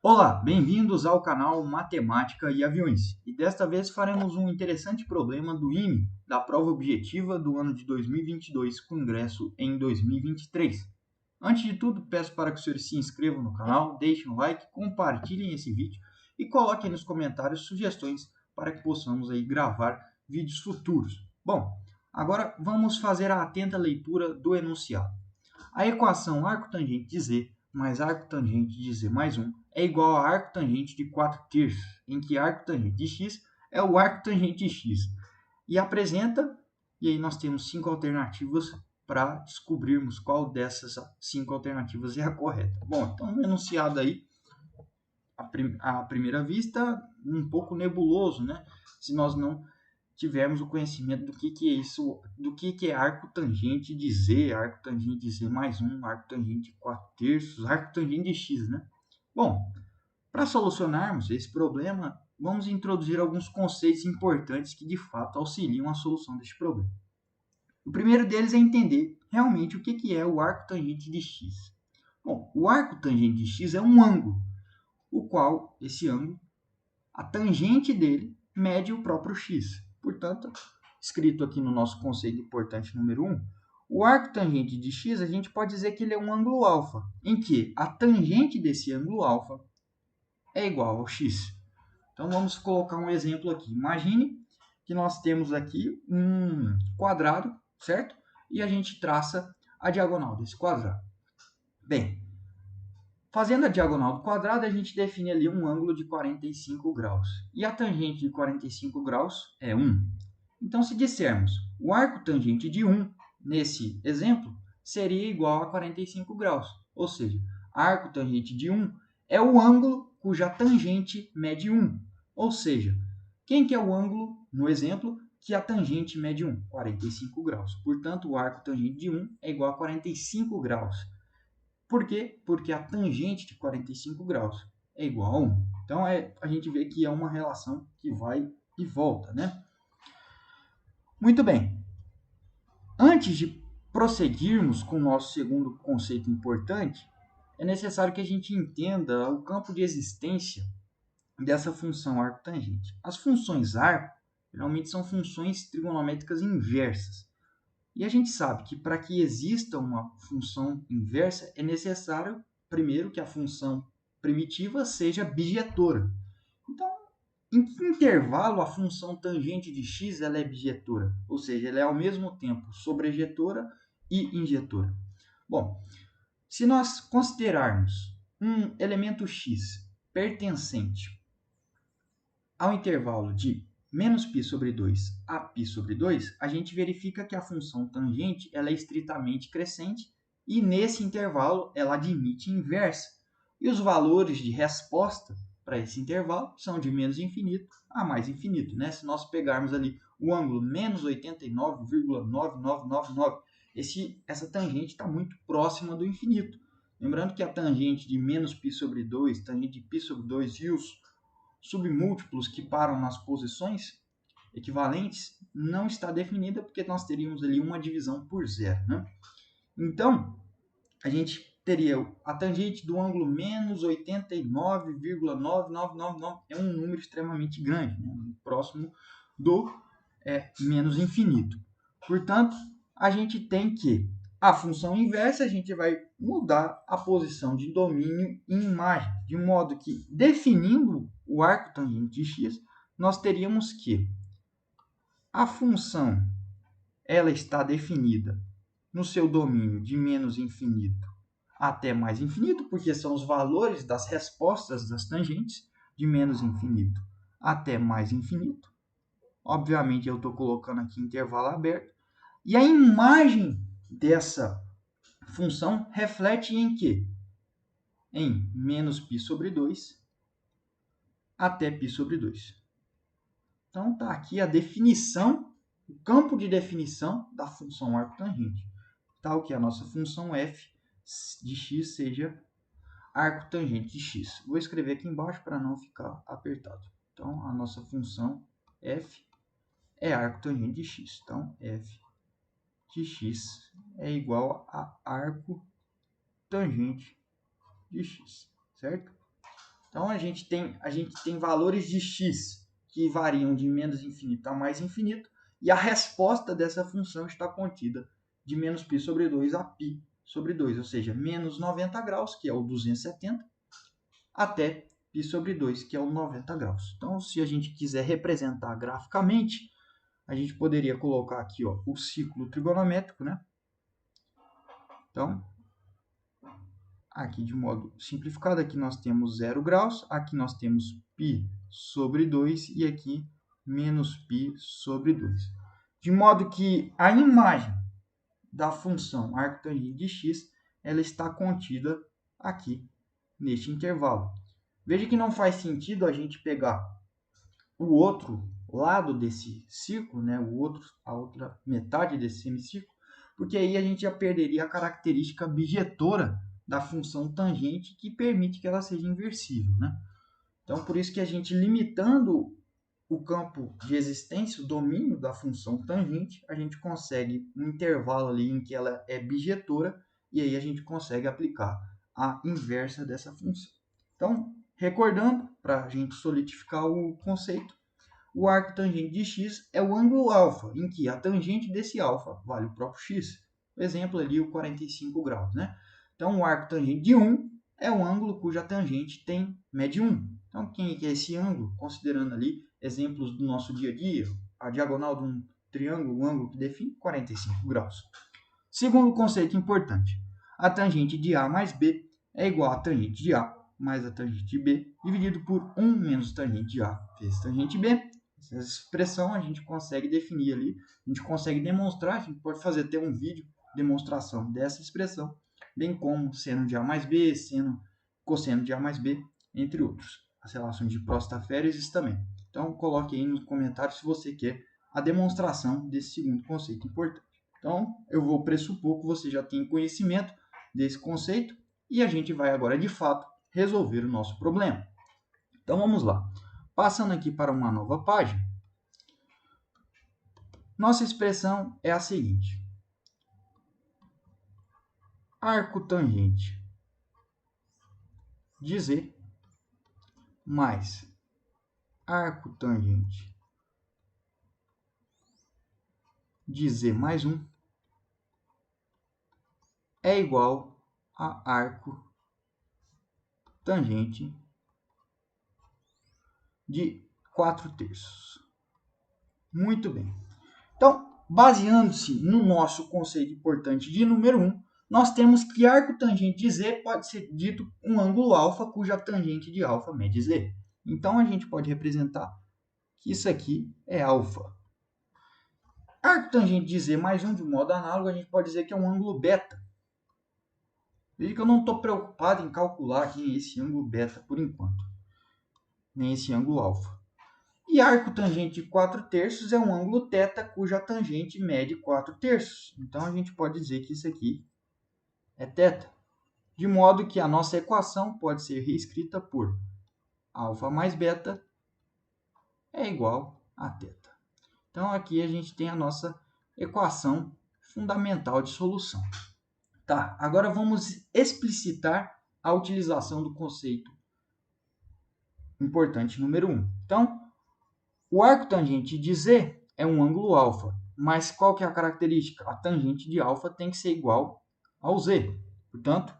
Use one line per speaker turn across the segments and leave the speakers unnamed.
Olá, bem-vindos ao canal Matemática e Aviões. E desta vez faremos um interessante problema do IME, da prova objetiva do ano de 2022, com ingresso em 2023. Antes de tudo, peço para que os senhores se inscrevam no canal, deixem um like, compartilhem esse vídeo e coloquem nos comentários sugestões para que possamos aí gravar vídeos futuros. Bom, agora vamos fazer a atenta leitura do enunciado. A equação arco tangente de Z mais arco tangente de Z mais 1 é igual a arco tangente de 4/3, em que arco tangente de x é o arco tangente de x. E apresenta, e aí nós temos 5 alternativas para descobrirmos qual dessas 5 alternativas é a correta. Bom, então o enunciado aí, à primeira vista, um pouco nebuloso, né? Se nós não tivermos o conhecimento do que é isso, do que é arco tangente de Z, arco tangente de Z mais 1, arco tangente de 4/3, arco tangente de x, né? Bom, para solucionarmos esse problema, vamos introduzir alguns conceitos importantes que de fato auxiliam a solução deste problema. O primeiro deles é entender realmente o que é o arco tangente de x. Bom, o arco tangente de x é um ângulo, o qual esse ângulo, a tangente dele, mede o próprio x. Portanto, escrito aqui no nosso conceito importante número 1, o arco tangente de x, a gente pode dizer que ele é um ângulo alfa, em que a tangente desse ângulo alfa é igual ao x. Então, vamos colocar um exemplo aqui. Imagine que nós temos aqui um quadrado, certo? E a gente traça a diagonal desse quadrado. Bem, fazendo a diagonal do quadrado, a gente define ali um ângulo de 45 graus. E a tangente de 45 graus é 1. Então, se dissermos o arco tangente de 1, nesse exemplo, seria igual a 45 graus. Ou seja, arco tangente de 1 é o ângulo cuja tangente mede 1. Ou seja, quem que é o ângulo, no exemplo, que a tangente mede 1? 45 graus. Portanto, o arco tangente de 1 é igual a 45 graus. Por quê? Porque a tangente de 45 graus é igual a 1. Então, a gente vê que é uma relação que vai e volta, né? Muito bem. Antes de prosseguirmos com o nosso segundo conceito importante, é necessário que a gente entenda o campo de existência dessa função arco-tangente. As funções arco, geralmente, são funções trigonométricas inversas. E a gente sabe que para que exista uma função inversa, é necessário, primeiro, que a função primitiva seja bijetora. Então, em que intervalo a função tangente de x ela é bijetora? Ou seja, ela é ao mesmo tempo sobrejetora e injetora. Bom, se nós considerarmos um elemento x pertencente ao intervalo de menos π sobre 2 a π sobre 2, a gente verifica que a função tangente ela é estritamente crescente e nesse intervalo ela admite inversa. E os valores de resposta para esse intervalo são de menos infinito a mais infinito, né? Se nós pegarmos ali o ângulo menos 89,9999, essa tangente está muito próxima do infinito. Lembrando que a tangente de menos π sobre 2, tangente de π sobre 2 e os submúltiplos que param nas posições equivalentes não está definida porque nós teríamos ali uma divisão por zero, né? Então, a gente teria a tangente do ângulo menos 89,9999, é um número extremamente grande, né? Próximo do menos infinito. Portanto, a gente tem que a função inversa, a gente vai mudar a posição de domínio em imagem, de modo que, definindo o arco tangente de x, nós teríamos que a função ela está definida no seu domínio de menos infinito até mais infinito, porque são os valores das respostas das tangentes, de menos infinito até mais infinito. Obviamente, eu estou colocando aqui intervalo aberto. E a imagem dessa função reflete em quê? Em menos π sobre 2 até π sobre 2. Então, está aqui a definição, o campo de definição da função arco-tangente. Tal que a nossa função f de x seja arco-tangente de x. Vou escrever aqui embaixo para não ficar apertado. Então, a nossa função f é arco-tangente de x. Então, f de x é igual a arco tangente de x, certo? Então, a gente tem valores de x que variam de menos infinito a mais infinito, e a resposta dessa função está contida de menos π sobre 2 a π sobre 2, ou seja, menos 90 graus, que é o 270, até π sobre 2, que é o 90 graus. Então, se a gente quiser representar graficamente, a gente poderia colocar aqui, ó, o ciclo trigonométrico, né? Então, aqui de modo simplificado, aqui nós temos 0 graus, aqui nós temos π sobre 2 e aqui menos π sobre 2. De modo que a imagem da função arctangente de x, ela está contida aqui neste intervalo. Veja que não faz sentido a gente pegar o outro lado desse círculo, né, a outra metade desse semicírculo, porque aí a gente já perderia a característica bijetora da função tangente que permite que ela seja inversível, né? Então, por isso que a gente, limitando o campo de existência, o domínio da função tangente, a gente consegue um intervalo ali em que ela é bijetora, e aí a gente consegue aplicar a inversa dessa função. Então, recordando, para a gente solidificar o conceito, o arco tangente de x é o ângulo alfa, em que a tangente desse alfa vale o próprio x. O exemplo ali, o 45 graus, né? Então, o arco tangente de 1 é um ângulo cuja tangente tem média 1. Então, quem é esse ângulo? Considerando ali exemplos do nosso dia a dia, a diagonal de um triângulo, o ângulo que define 45 graus. Segundo conceito importante, a tangente de A mais B é igual a tangente de A mais a tangente de B, dividido por 1 menos tangente de A vezes tangente B. Essa expressão a gente consegue definir ali, a gente consegue demonstrar, a gente pode fazer até um vídeo demonstração dessa expressão, bem como seno de A mais B, cosseno de A mais B, entre outros. As relações de Próstata existe também. Então, coloque aí nos comentários se você quer a demonstração desse segundo conceito importante. Então, eu vou pressupor que você já tem conhecimento desse conceito e a gente vai agora, de fato, resolver o nosso problema. Então, vamos lá. Passando aqui para uma nova página, nossa expressão é a seguinte. Arco tangente de Z mais arco tangente de Z mais 1 é igual a arco tangente de 4/3. Muito bem. Então, baseando-se no nosso conceito importante de número 1, nós temos que arco tangente de Z pode ser dito um ângulo alfa cuja tangente de alfa mede Z. Então, a gente pode representar que isso aqui é alfa. Arco tangente de Z mais 1, de um modo análogo, a gente pode dizer que é um ângulo beta. Veja que eu não estou preocupado em calcular aqui esse ângulo beta por enquanto, nem esse ângulo alfa. E arco tangente de 4/3 é um ângulo θ cuja tangente mede 4/3. Então, a gente pode dizer que isso aqui é θ. De modo que a nossa equação pode ser reescrita por alfa mais beta é igual a θ. Então, aqui a gente tem a nossa equação fundamental de solução. Tá, agora vamos explicitar a utilização do conceito importante número 1. Então, o arco tangente de Z é um ângulo alfa, mas qual que é a característica? A tangente de alfa tem que ser igual ao Z. Portanto,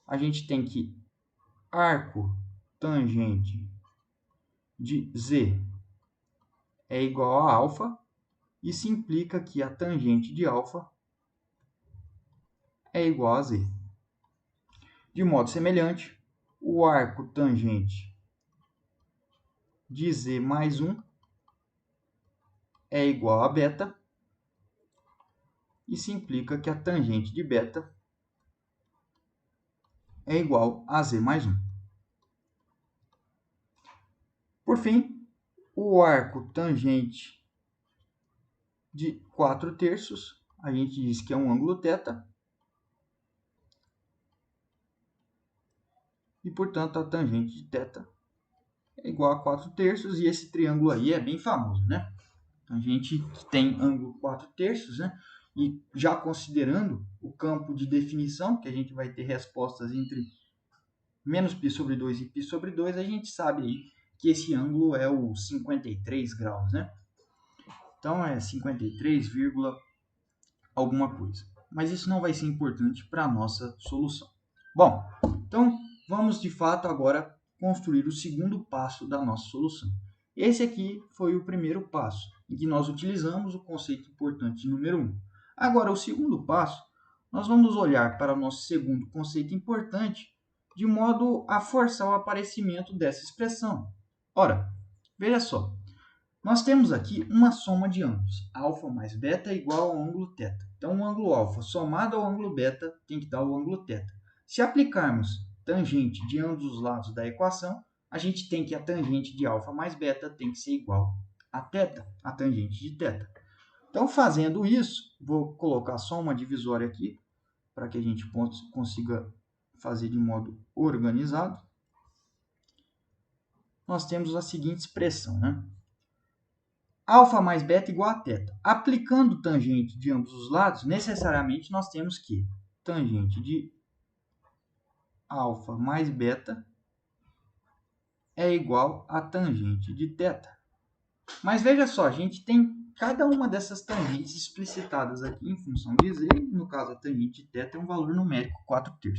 a gente tem que arco tangente de Z é igual a alfa, isso implica que a tangente de alfa é igual a Z. De modo semelhante, o arco tangente de Z mais 1 é igual a beta, isso implica que a tangente de beta é igual a Z mais 1. Por fim, o arco tangente de 4/3, a gente diz que é um ângulo θ, e, portanto, a tangente de θ é igual a 4/3, e esse triângulo aí é bem famoso, né? A gente tem ângulo 4/3, né? E já considerando o campo de definição, que a gente vai ter respostas entre menos π sobre 2 e π sobre 2, a gente sabe aí que esse ângulo é o 53 graus, né? Então é 53, alguma coisa. Mas isso não vai ser importante para a nossa solução. Bom, então vamos de fato agora construir o segundo passo da nossa solução. Esse aqui foi o primeiro passo, em que nós utilizamos o conceito importante número 1. Agora, o segundo passo, nós vamos olhar para o nosso segundo conceito importante de modo a forçar o aparecimento dessa expressão. Ora, veja só, nós temos aqui uma soma de ângulos, alfa mais beta é igual ao ângulo θ. Então, o ângulo alfa somado ao ângulo beta tem que dar o ângulo θ. Se aplicarmos tangente de ambos os lados da equação, a gente tem que a tangente de alfa mais beta tem que ser igual a θ, a tangente de θ. Então, fazendo isso, vou colocar só uma divisória aqui, para que a gente consiga fazer de modo organizado. Nós temos a seguinte expressão, né? Alfa mais beta igual a θ. Aplicando tangente de ambos os lados, necessariamente nós temos que tangente de alfa mais beta é igual a tangente de θ. Mas veja só, a gente tem cada uma dessas tangentes explicitadas aqui em função de z, no caso a tangente de θ é um valor numérico 4/3.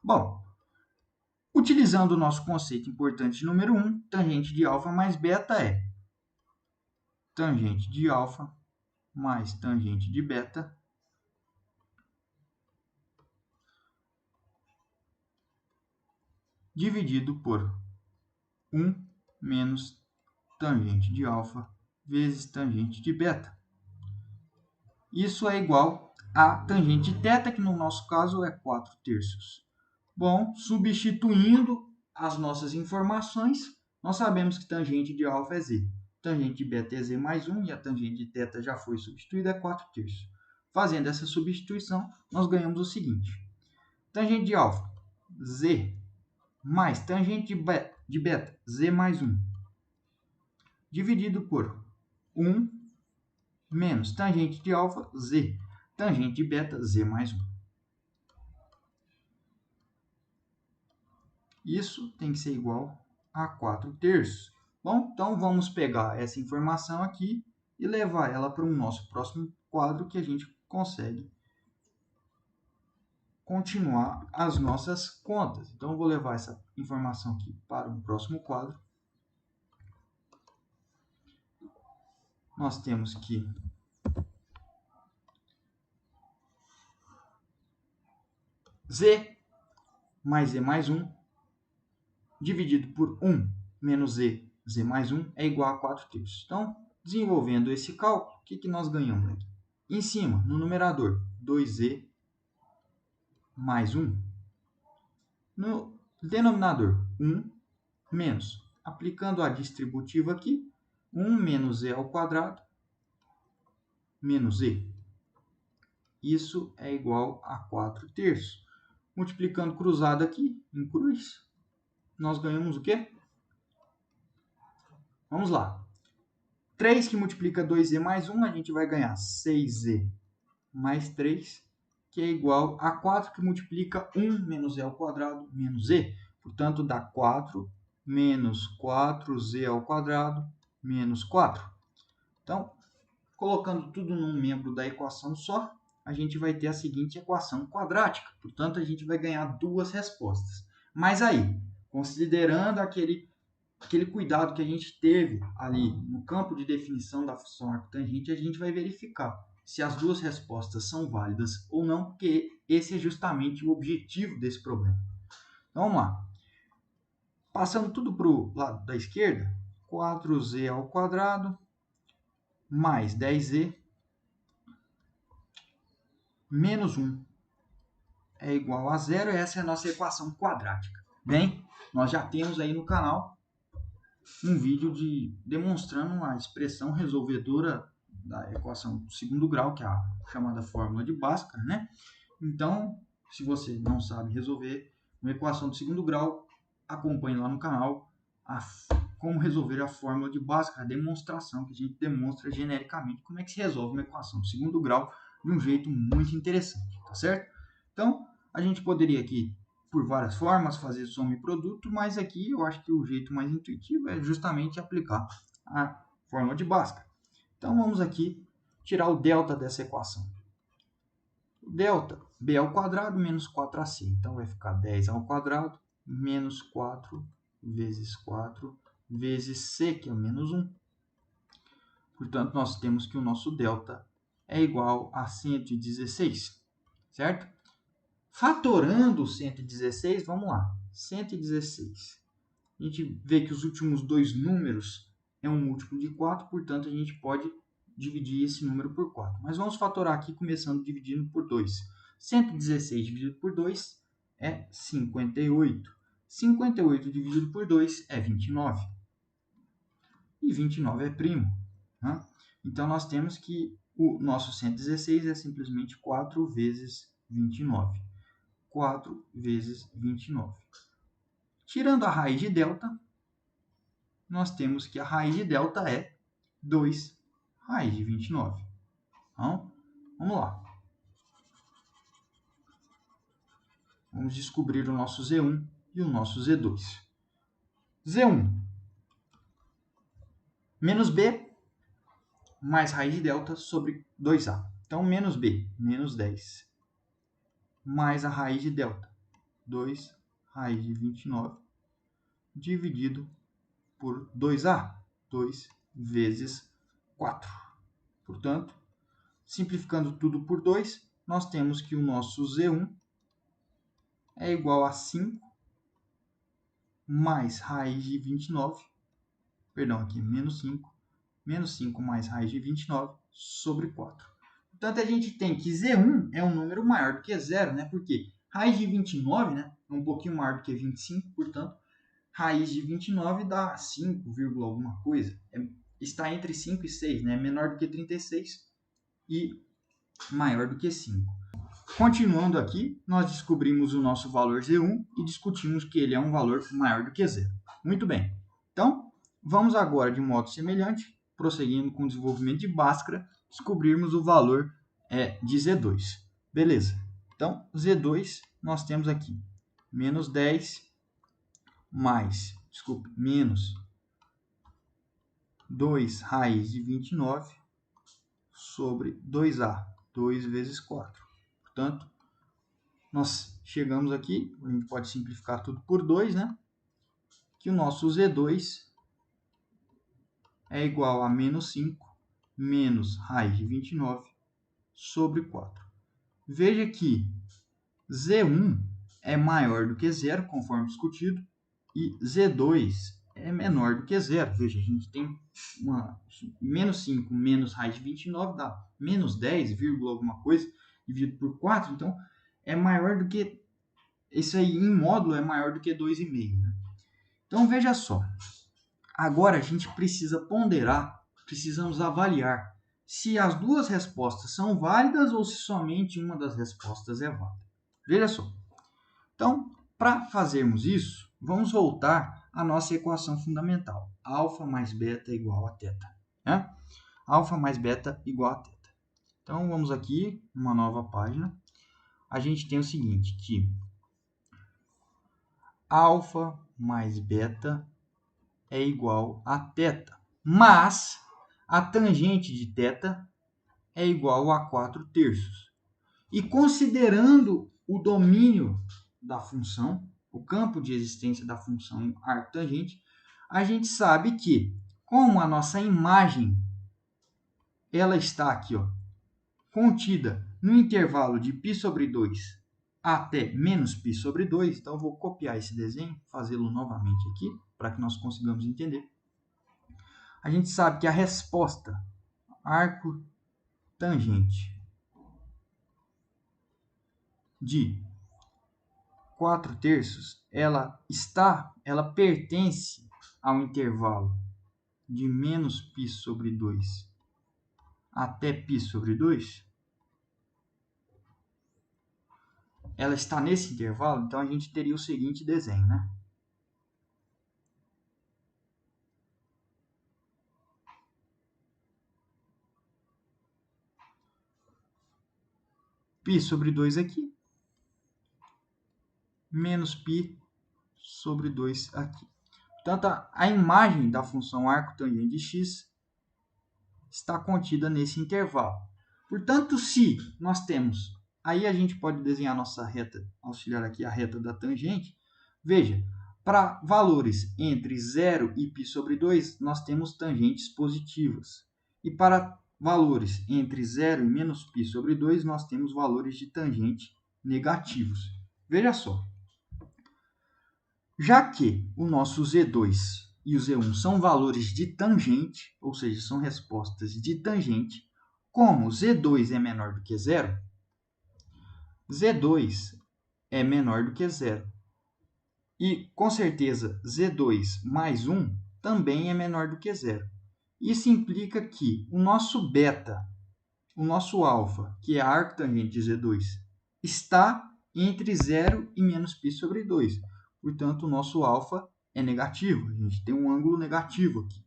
Bom, utilizando o nosso conceito importante número 1, tangente de alfa mais beta é tangente de alfa mais tangente de beta dividido por 1 menos tangente de alfa vezes tangente de beta. Isso é igual a tangente de θ, que no nosso caso é 4/3. Bom, substituindo as nossas informações, nós sabemos que tangente de alfa é z. Tangente de beta é z mais 1 e a tangente de θ já foi substituída, é 4/3. Fazendo essa substituição, nós ganhamos o seguinte. Tangente de alfa, z, mais tangente de beta, z mais 1, dividido por 1 menos tangente de alfa, z, tangente de beta, z mais 1. Isso tem que ser igual a 4/3. Bom, então vamos pegar essa informação aqui e levar ela para o nosso próximo quadro, que a gente consegue continuar as nossas contas. Então, eu vou levar essa informação aqui para um próximo quadro. Nós temos que z mais z mais 1 dividido por 1 menos z, z mais 1 é igual a 4/3. Então, desenvolvendo esse cálculo, o que nós ganhamos aqui? Em cima, no numerador, 2z mais 1. No denominador, 1 menos, aplicando a distributiva aqui, 1 menos z ao quadrado menos z. Isso é igual a 4/3. Multiplicando cruzado aqui, em cruz, nós ganhamos o quê? Vamos lá. 3 que multiplica 2z mais 1, a gente vai ganhar 6z mais 3, que é igual a 4 que multiplica 1 menos z ao quadrado menos z. Portanto, dá 4 menos 4z ao quadrado menos 4. Então, colocando tudo num membro da equação só, a gente vai ter a seguinte equação quadrática. Portanto, a gente vai ganhar duas respostas. Mas aí, considerando aquele cuidado que a gente teve ali no campo de definição da função arcotangente, a gente vai verificar se as duas respostas são válidas ou não, porque esse é justamente o objetivo desse problema. Então, vamos lá. Passando tudo para o lado da esquerda, 4z ao quadrado mais 10z menos 1 é igual a zero. Essa é a nossa equação quadrática. Bem, nós já temos aí no canal um vídeo demonstrando a expressão resolvedora da equação do segundo grau, que é a chamada fórmula de Bhaskara, né? Então, se você não sabe resolver uma equação do segundo grau, acompanhe lá no canal como resolver a fórmula de Bhaskara, a demonstração que a gente demonstra genericamente como é que se resolve uma equação do segundo grau de um jeito muito interessante, tá certo? Então, a gente poderia aqui por várias formas, fazer soma e produto, mas aqui eu acho que o jeito mais intuitivo é justamente aplicar a fórmula de Bhaskara. Então vamos aqui tirar o delta dessa equação. O delta, b ao quadrado menos 4ac. Então vai ficar 10 ao quadrado menos 4 vezes 4 vezes c, que é menos 1. Portanto, nós temos que o nosso delta é igual a 116, certo? Fatorando 116, vamos lá. 116. A gente vê que os últimos dois números é um múltiplo de 4, portanto, a gente pode dividir esse número por 4. Mas vamos fatorar aqui começando dividindo por 2. 116 dividido por 2 é 58. 58 dividido por 2 é 29. E 29 é primo. Né? Então, nós temos que o nosso 116 é simplesmente 4 vezes 29. 4 vezes 29. Tirando a raiz de delta, nós temos que a raiz de delta é 2 raiz de 29. Então, vamos lá. Vamos descobrir o nosso Z1 e o nosso Z2. Z1 menos B mais raiz de delta sobre 2A. Então, menos B, menos 10, mais a raiz de delta, 2 raiz de 29, dividido por 2A, 2 vezes 4. Portanto, simplificando tudo por 2, nós temos que o nosso Z1 é igual a 5 mais raiz de 29, perdão, aqui menos 5 mais raiz de 29 sobre 4. Portanto, a gente tem que Z1 é um número maior do que 0, né? Porque raiz de 29, né, é um pouquinho maior do que 25, portanto, raiz de 29 dá 5, alguma coisa. Está entre 5 e 6, né? Menor do que 36 e maior do que 5. Continuando aqui, nós descobrimos o nosso valor Z1 e discutimos que ele é um valor maior do que 0. Muito bem. Então, vamos agora, de modo semelhante, prosseguindo com o desenvolvimento de Bhaskara, descobrirmos o valor de Z2. Beleza. Então, Z2 nós temos aqui menos 10 menos 2 raiz de 29 sobre 2A, 2 vezes 4. Portanto, nós chegamos aqui, a gente pode simplificar tudo por 2, né? Que o nosso Z2 é igual a menos 5 menos raiz de 29 sobre 4. Veja que Z1 é maior do que 0, conforme discutido, e Z2 é menor do que 0. Veja, a gente tem menos 5 menos raiz de 29 dá menos 10, alguma coisa, dividido por 4, então é maior do que, isso aí em módulo é maior do que 2,5. Né? Então veja só, agora a gente precisa ponderar, precisamos avaliar se as duas respostas são válidas ou se somente uma das respostas é válida. Veja só, então para fazermos isso, vamos voltar à nossa equação fundamental, alfa mais beta igual a θ. Né? Alfa mais beta igual a θ. Então vamos aqui, uma nova página. A gente tem o seguinte, que alfa mais beta é igual a θ, mas a tangente de θ é igual a 4/3. E considerando o domínio da função, o campo de existência da função arctangente, a gente sabe que, como a nossa imagem ela está aqui, ó, contida no intervalo de π sobre 2 até menos π sobre 2, então eu vou copiar esse desenho, fazê-lo novamente aqui, para que nós consigamos entender. A gente sabe que a resposta arco tangente de 4/3, ela pertence ao intervalo de menos π sobre 2 até π sobre 2. Ela está nesse intervalo, então a gente teria o seguinte desenho, né? π sobre 2 aqui, menos π sobre 2 aqui. Portanto, a imagem da função arco tangente de x está contida nesse intervalo. Portanto, se nós temos, aí a gente pode desenhar nossa reta auxiliar aqui, a reta da tangente. Veja, para valores entre 0 e π sobre 2, nós temos tangentes positivas. E para valores entre 0 e menos π sobre 2, nós temos valores de tangente negativos. Veja só, já que o nosso Z2 e o Z1 são valores de tangente, ou seja, são respostas de tangente, como Z2 é menor do que zero, Z2 é menor do que zero. E, com certeza, Z2 mais 1 também é menor do que zero. Isso implica que o nosso beta, o nosso alfa, que é a arctangente de Z2, está entre 0 e menos π sobre 2. Portanto, o nosso alfa é negativo. A gente tem um ângulo negativo aqui.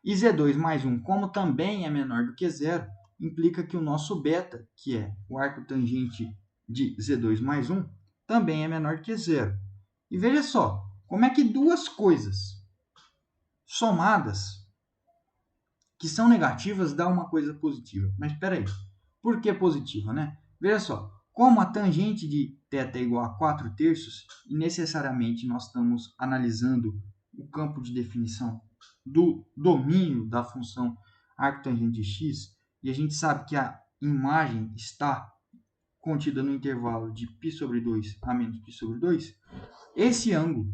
E Z2 mais 1, como também é menor do que zero, implica que o nosso beta, que é o arco tangente de Z2 mais 1, também é menor do que zero. E veja só, como é que duas coisas somadas que são negativas dá uma coisa positiva. Mas espera aí, por que positiva, né? Veja só, como a tangente de θ é igual a 4/3, e necessariamente nós estamos analisando o campo de definição do domínio da função arctangente de x, e a gente sabe que a imagem está contida no intervalo de π sobre 2 a menos π sobre 2, esse ângulo,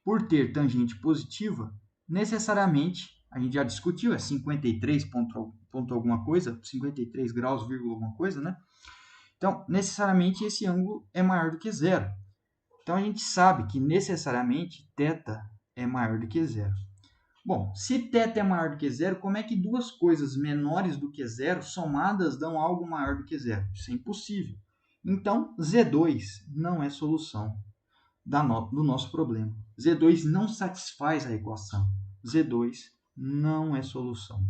por ter tangente positiva, necessariamente, a gente já discutiu, é 53 ponto alguma coisa, 53 graus, vírgula alguma coisa, né? Então, necessariamente, esse ângulo é maior do que zero. Então, a gente sabe que, necessariamente, θ é maior do que zero. Bom, se θ é maior do que zero, como é que duas coisas menores do que zero, somadas, dão algo maior do que zero? Isso é impossível. Então, Z2 não é solução do nosso problema. Z2 não satisfaz a equação. Z2 não é solução.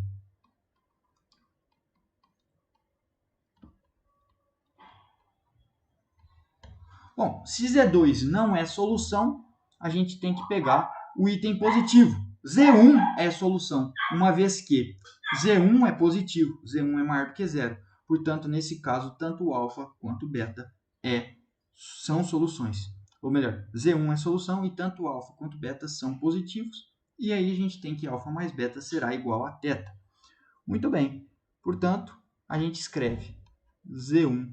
Bom, se Z2 não é solução, a gente tem que pegar o item positivo. Z1 é solução, uma vez que Z1 é positivo, Z1 é maior do que zero. Portanto, nesse caso, tanto o alfa quanto o beta são soluções. Ou melhor, Z1 é solução e tanto alfa quanto beta são positivos. E aí a gente tem que alfa mais beta será igual a θ. Muito bem. Portanto, a gente escreve Z1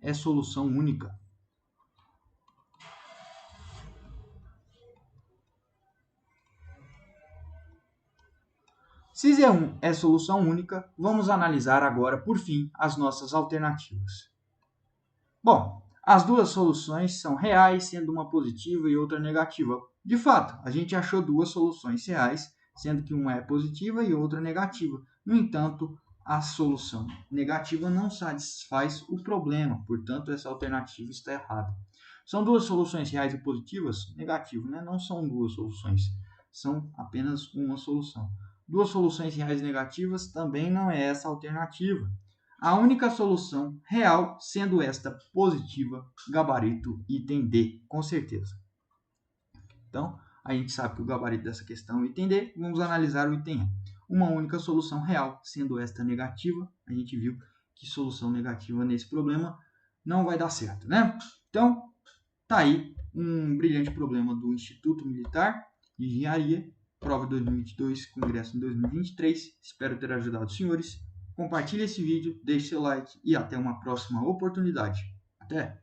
é solução única. Se Z1 é solução única, vamos analisar agora, por fim, as nossas alternativas. Bom, as duas soluções são reais, sendo uma positiva e outra negativa. De fato, a gente achou duas soluções reais, sendo que uma é positiva e outra negativa. No entanto, a solução negativa não satisfaz o problema, portanto, essa alternativa está errada. São duas soluções reais e positivas? Negativo, né? Não são duas soluções, são apenas uma solução. Duas soluções reais e negativas também não é essa a alternativa. A única solução real sendo esta positiva, gabarito item D, com certeza. Então, a gente sabe que o gabarito dessa questão é o item D, vamos analisar o item E. Uma única solução real sendo esta negativa, a gente viu que solução negativa nesse problema não vai dar certo, né? Então, tá aí um brilhante problema do Instituto Militar de Engenharia, prova 2022, congresso em 2023. Espero ter ajudado os senhores. Compartilhe esse vídeo, deixe seu like e até uma próxima oportunidade. Até!